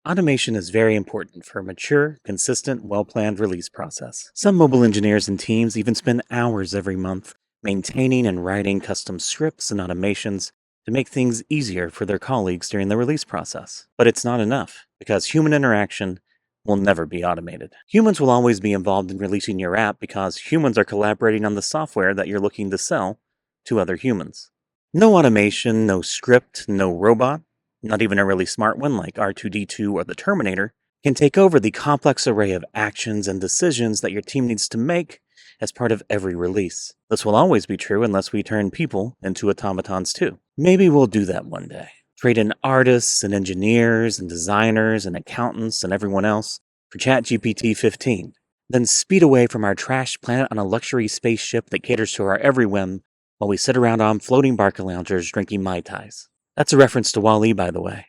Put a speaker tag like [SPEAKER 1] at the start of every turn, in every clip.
[SPEAKER 1] Automation is very important for a mature, consistent, well-planned release process. Some mobile engineers and teams even spend hours every month maintaining and writing custom scripts and automations to make things easier for their colleagues during the release process. But it's not enough, because human interaction will never be automated. Humans will always be involved in releasing your app because humans are collaborating on the software that you're looking to sell to other humans. No automation, no script, no robot, not even a really smart one like R2D2 or The Terminator, can take over the complex array of actions and decisions that your team needs to make as part of every release. This will always be true unless we turn people into automatons too. Maybe we'll do that one day. Trade in artists and engineers and designers and accountants and everyone else for ChatGPT 15. Then speed away from our trashed planet on a luxury spaceship that caters to our every whim while we sit around on floating barca loungers drinking Mai Tais. That's a reference to Wall-E, by the way.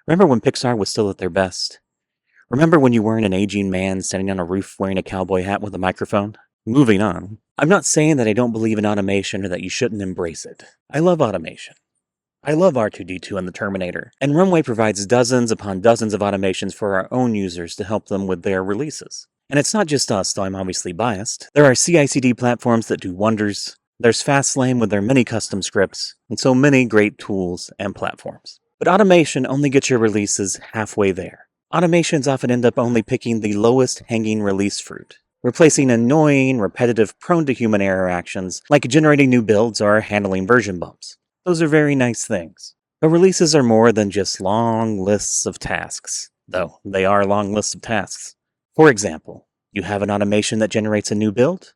[SPEAKER 1] Remember when Pixar was still at their best? Remember when you weren't an aging man standing on a roof wearing a cowboy hat with a microphone? Moving on. I'm not saying that I don't believe in automation or that you shouldn't embrace it. I love automation. I love R2D2 and The Terminator, and Runway provides dozens upon dozens of automations for our own users to help them with their releases. And it's not just us, though I'm obviously biased. There are CI/CD platforms that do wonders. There's Fastlane with their many custom scripts, and so many great tools and platforms. But automation only gets your releases halfway there. Automations often end up only picking the lowest hanging release fruit, replacing annoying, repetitive, prone to human error actions like generating new builds or handling version bumps. Those are very nice things. But releases are more than just long lists of tasks, though they are long lists of tasks. For example, you have an automation that generates a new build?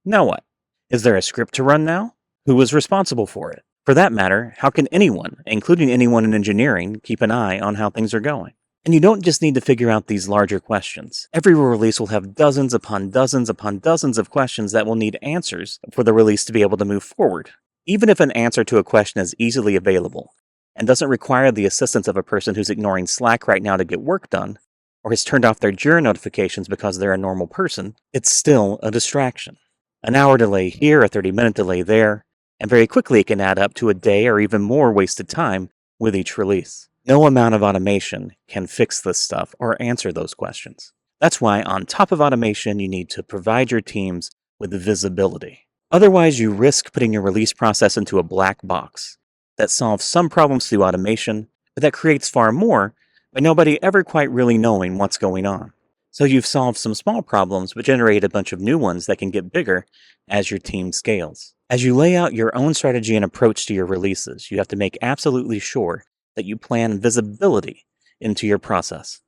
[SPEAKER 1] Now what? Is there a script to run now? Who is responsible for it? For that matter, how can anyone, including anyone in engineering, keep an eye on how things are going? And you don't just need to figure out these larger questions. Every release will have dozens upon dozens upon dozens of questions that will need answers for the release to be able to move forward. Even if an answer to a question is easily available and doesn't require the assistance of a person who's ignoring Slack right now to get work done, or has turned off their Jira notifications because they're a normal person, it's still a distraction. An hour delay here, a 30-minute delay there, and very quickly it can add up to a day or even more wasted time with each release. No amount of automation can fix this stuff or answer those questions. That's why, on top of automation, you need to provide your teams with visibility. Otherwise, you risk putting your release process into a black box that solves some problems through automation, but that creates far more by nobody ever quite really knowing what's going on. So you've solved some small problems, but generated a bunch of new ones that can get bigger as your team scales. As you lay out your own strategy and approach to your releases, you have to make absolutely sure that you plan visibility into your process.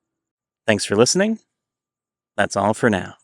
[SPEAKER 1] Thanks for listening. That's all for now.